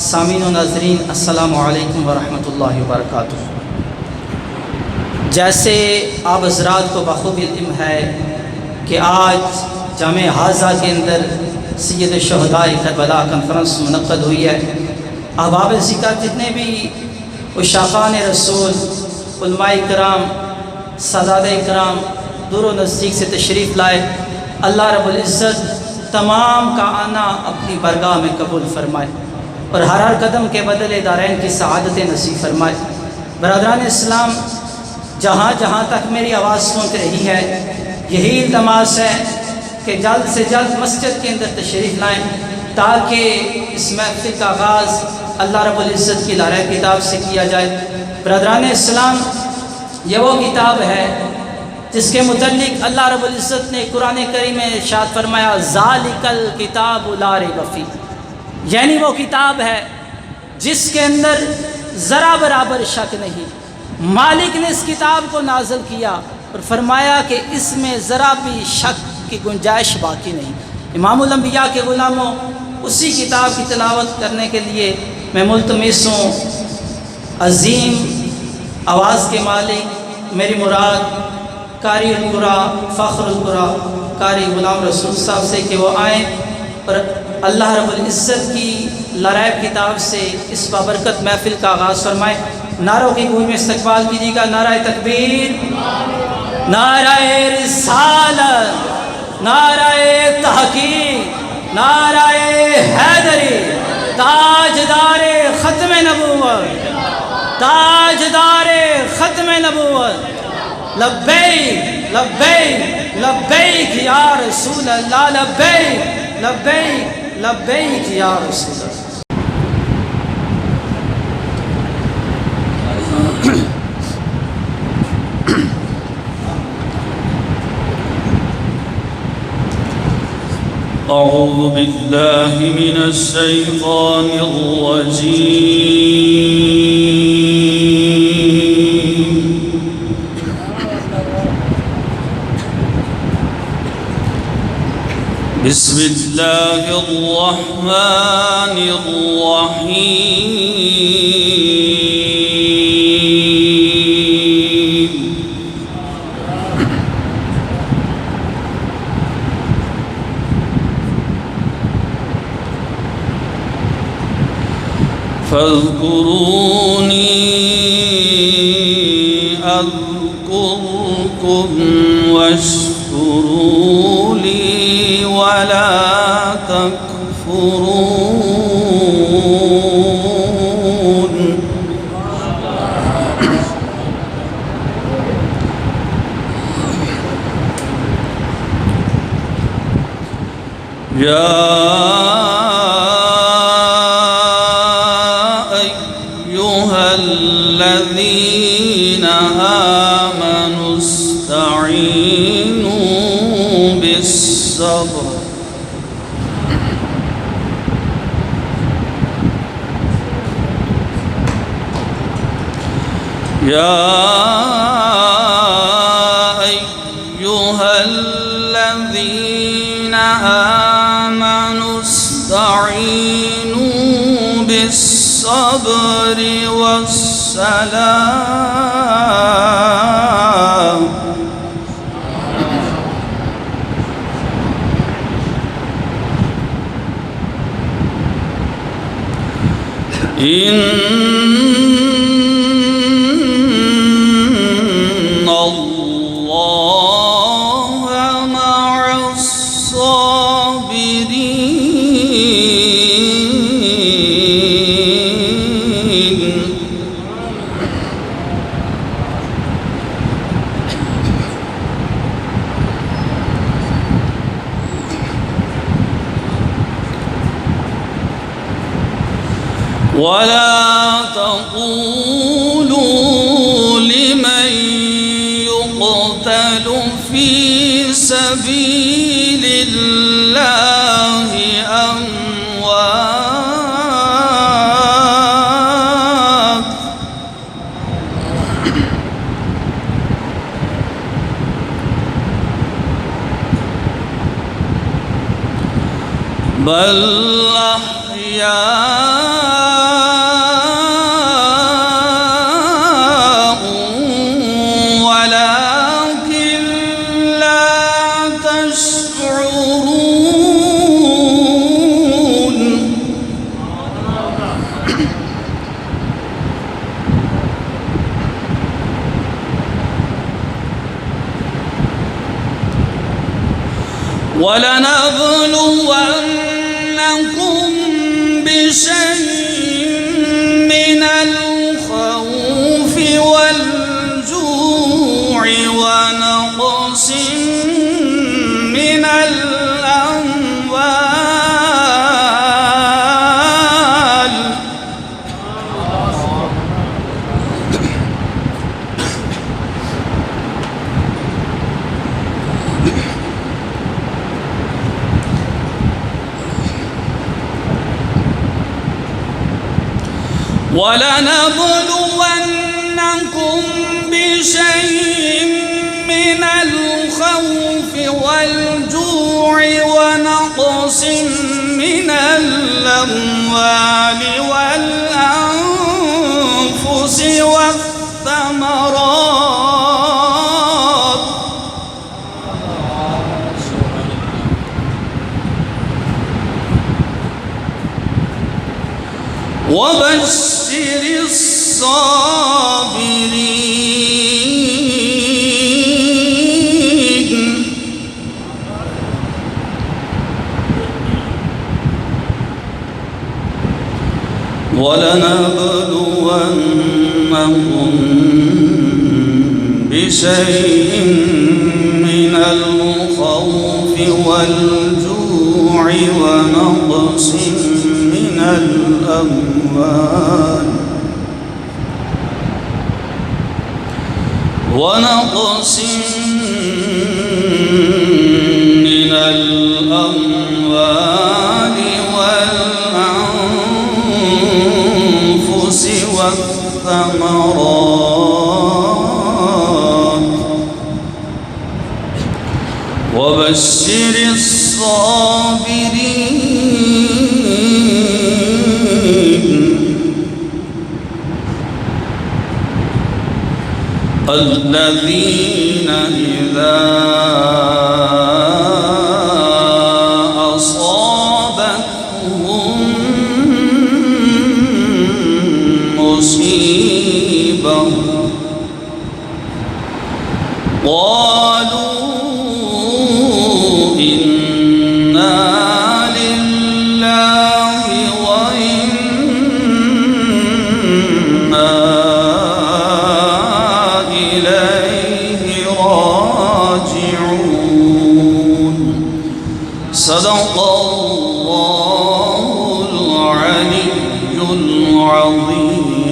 سامعین و ناظرین، السلام علیکم ورحمۃ اللہ وبرکاتہ۔ جیسے آپ حضرات کو بخوب علم ہے کہ آج جامع حاضہ کے اندر سید الشہداء کربلا کانفرنس منعقد ہوئی ہے۔ احباب ذکر جتنے بھی عشاقان رسول، علماء کرام، سادات کرام دور و نزدیک سے تشریف لائے، اللہ رب العزت تمام کا آنا اپنی برگاہ میں قبول فرمائے اور ہر قدم کے بدلے دارین کی سعادت نصیب فرمائے۔ برادران اسلام، جہاں جہاں تک میری آواز پہنچ رہی ہے، یہی التماس ہے کہ جلد سے جلد مسجد کے اندر تشریف لائیں تاکہ اس محفل کا آغاز اللہ رب العزت کی لارہ کتاب سے کیا جائے۔ برادران اسلام، یہ وہ کتاب ہے جس کے متعلق اللہ رب العزت نے قرآن کریم میں ارشاد فرمایا، ذالک الکتاب لا ریب فیہ، یعنی وہ کتاب ہے جس کے اندر ذرا برابر شک نہیں۔ مالک نے اس کتاب کو نازل کیا اور فرمایا کہ اس میں ذرا بھی شک کی گنجائش باقی نہیں۔ امام الانبیاء کے غلاموں، اسی کتاب کی تلاوت کرنے کے لیے میں ملتمس ہوں عظیم آواز کے مالک میری مراد قاری القرآن، فخر القرآن، قاری غلام رسول صاحب سے کہ وہ آئیں اور اللہ رب العزت کی لرائب کتاب سے اس بابرکت محفل کا آغاز فرمائیں۔ نعروں کی گونج میں استقبال کیجیے گا۔ نعرہ تکبیر، نعرہ رسالت، نعرہ تحقیق، نعرہ حیدری، تاجدار ختم نبوت، تاجدار ختم نبوت، لبیک لبیک لبیک یا رسول اللہ، لبیک لبیک لبیک یا رسول اللہ۔ أعوذ بالله من الشيطان الرجيم، بسم الله الرحمن الرحيم، فاذكروني أذكركم واشكروا لي ولا تكفرون۔ الذين آمنوا استعينوا بالصبر يا أيها الذين آمنوا استعينوا بالصبر والسلام، إن الله مع الصابرين۔ ولا تقولوا لمن يقتل في سبيل الله أموات، بل أحياء ولنبلونكم بشيء من الخوف والجوع ونقص من الأموال ولنبلونكم بشيء من الخوف والجوع ونقص من الأموال والأنفس والثمرات وبشر الصابرين ولنبلونكم بشيء من الخوف والجوع ونقص من الأموال والأنفس والثمرات وبشر الصابرين الذين إذا أصابتهم مصيبة قالوا إنا لله وإنا إليه راجعون صدق الله العلي العظيم.